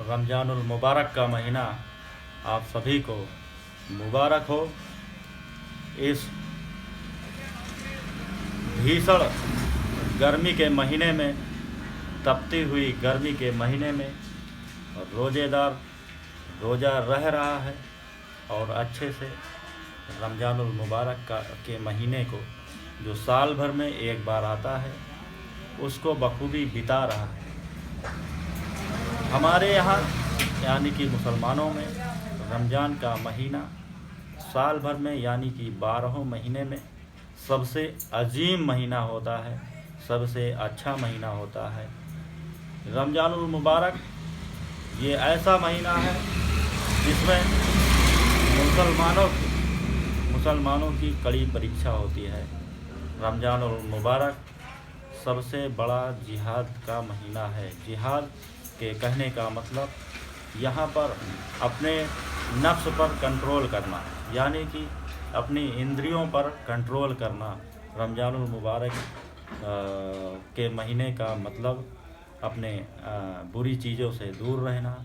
रमज़ानुल मुबारक का महीना आप सभी को मुबारक हो। इस भीषण गर्मी के महीने में, तपती हुई गर्मी के महीने में रोज़ेदार रोज़ा रह रहा है और अच्छे से रमज़ानुल मुबारक के महीने को, जो साल भर में एक बार आता है, उसको बखूबी बिता रहा है। हमारे यहाँ यानी कि मुसलमानों में रमज़ान का महीना साल भर में यानी कि 12 महीने में सबसे अजीम महीना होता है, सबसे अच्छा महीना होता है। रमज़ानुल मुबारक ये ऐसा महीना है जिसमें मुसलमानों की कड़ी परीक्षा होती है। रमज़ानुल मुबारक सबसे बड़ा जिहाद का महीना है। जिहाद के कहने का मतलब यहाँ पर अपने नफ्स पर कंट्रोल करना, यानी कि अपनी इंद्रियों पर कंट्रोल करना। रमज़ानुल मुबारक के महीने का मतलब अपने बुरी चीज़ों से दूर रहना,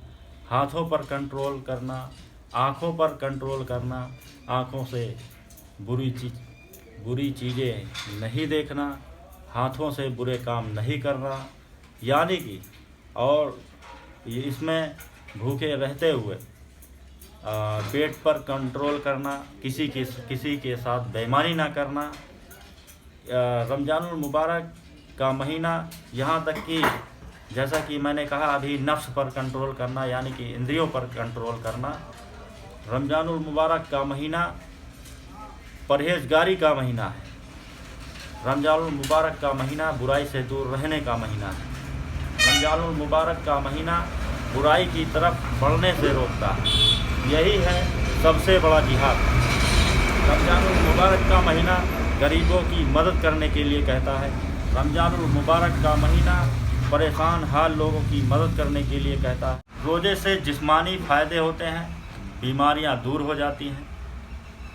हाथों पर कंट्रोल करना, आँखों पर कंट्रोल करना, आँखों से बुरी चीज़ें नहीं देखना, हाथों से बुरे काम नहीं करना, यानी कि और ये इसमें भूखे रहते हुए पेट पर कंट्रोल करना, किसी के साथ बेईमानी ना करना। रमज़ानुल मुबारक का महीना यहाँ तक कि जैसा कि मैंने कहा अभी, नफ्स पर कंट्रोल करना यानी कि इंद्रियों पर कंट्रोल करना। रमज़ानुल मुबारक का महीना परहेजगारी का महीना है। रमज़ानुल मुबारक का महीना बुराई से दूर रहने का महीना है। रमज़ानुल मुबारक का महीना बुराई की तरफ बढ़ने से रोकता है। यही है सबसे बड़ा जिहाद। रमज़ानुल मुबारक का महीना गरीबों की मदद करने के लिए कहता है। रमज़ानुल मुबारक का महीना परेशान हाल लोगों की मदद करने के लिए कहता है। रोज़े से जिस्मानी फ़ायदे होते हैं, बीमारियां दूर हो जाती हैं।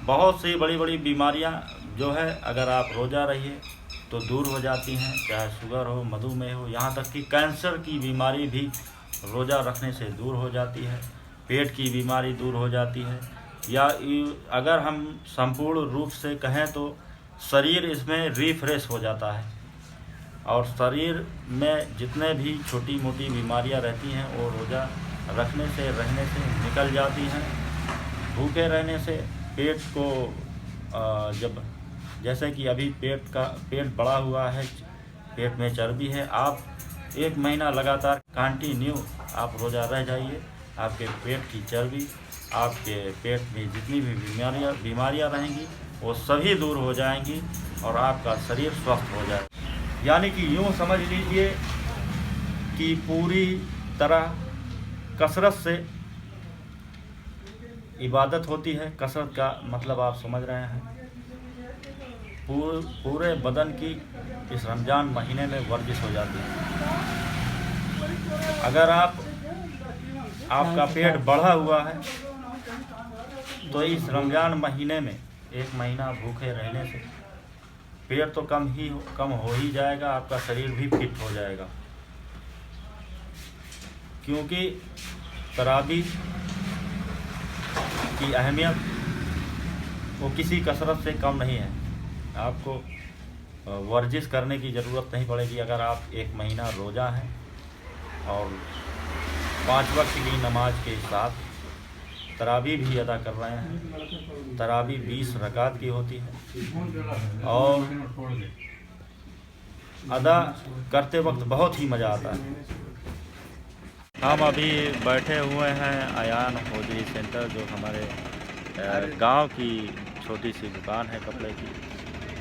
बहुत सी बड़ी बड़ी बीमारियां जो है अगर आप रोज़ा रहिए तो दूर हो जाती हैं, चाहे शुगर हो, मधुमेह हो, यहाँ तक कि कैंसर की बीमारी भी रोज़ा रखने से दूर हो जाती है। पेट की बीमारी दूर हो जाती है। या अगर हम संपूर्ण रूप से कहें तो शरीर इसमें रिफ्रेश हो जाता है और शरीर में जितने भी छोटी मोटी बीमारियां रहती हैं वो रोज़ा रखने से रहने से निकल जाती हैं। भूखे रहने से पेट को जब जैसे कि अभी पेट बड़ा हुआ है, पेट में चर्बी है, आप 1 महीना लगातार कंटिन्यू आप रोज़ा रह जाइए, आपके पेट की चर्बी, आपके पेट में जितनी भी बीमारियां रहेंगी वो सभी दूर हो जाएंगी और आपका शरीर स्वस्थ हो जाएगा। यानी कि यूँ समझ लीजिए कि पूरी तरह कसरत से इबादत होती है। कसरत का मतलब आप समझ रहे हैं, पूरे बदन की इस रमज़ान महीने में वर्जिश हो जाती है। अगर आपका पेट बढ़ा हुआ है तो इस रमज़ान महीने में 1 महीना भूखे रहने से पेट तो कम हो ही जाएगा, आपका शरीर भी फिट हो जाएगा। क्योंकि तरावीह की अहमियत वो किसी कसरत से कम नहीं है। आपको वर्जिश करने की ज़रूरत नहीं पड़ेगी। अगर आप 1 महीना रोज़ा है और 5 वक्त की नमाज के साथ तरावीह भी अदा कर रहे हैं। तरावीह 20 रकात की होती है और अदा करते वक्त बहुत ही मज़ा आता है। हम अभी बैठे हुए हैं अयान हौजरी सेंटर, जो हमारे गांव की छोटी सी दुकान है कपड़े की,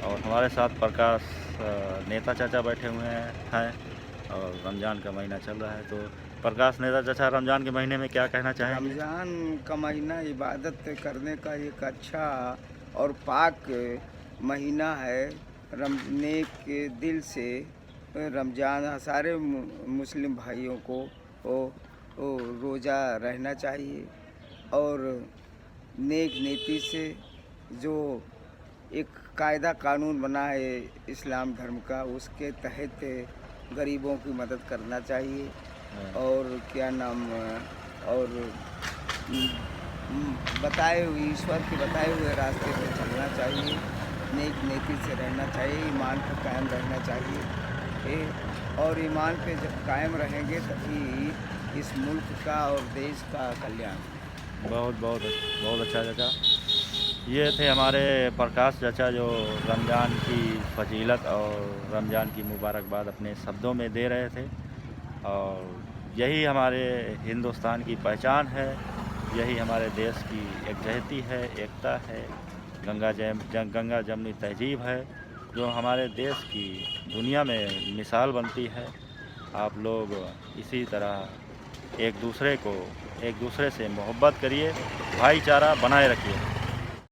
और हमारे साथ प्रकाश नेता चाचा बैठे हुए हैं और रमज़ान का महीना चल रहा है। तो प्रकाश नेता चाचा, रमज़ान के महीने में क्या कहना चाहेंगे? रमज़ान का महीना इबादत करने का एक अच्छा और पाक महीना है। नेक दिल से रमज़ान सारे मुस्लिम भाइयों को रोज़ा रहना चाहिए और नेक नीति से जो एक कायदा कानून बना है इस्लाम धर्म का, उसके तहत गरीबों की मदद करना चाहिए और क्या नाम और बताए हुए ईश्वर के बताए हुए रास्ते पे चलना चाहिए, नेक नीति से रहना चाहिए, ईमान पे कायम रहना चाहिए। और ईमान पे जब कायम रहेंगे तभी इस मुल्क का और देश का कल्याण। बहुत बहुत बहुत अच्छा चाचा। ये थे हमारे प्रकाश चाचा जो रमज़ान की फजीलत और रमज़ान की मुबारकबाद अपने शब्दों में दे रहे थे। और यही हमारे हिंदुस्तान की पहचान है, यही हमारे देश की एकजहती है, एकता है, गंगा जमनी तहजीब है, जो हमारे देश की दुनिया में मिसाल बनती है। आप लोग इसी तरह एक दूसरे से मोहब्बत करिए, भाईचारा बनाए रखिए।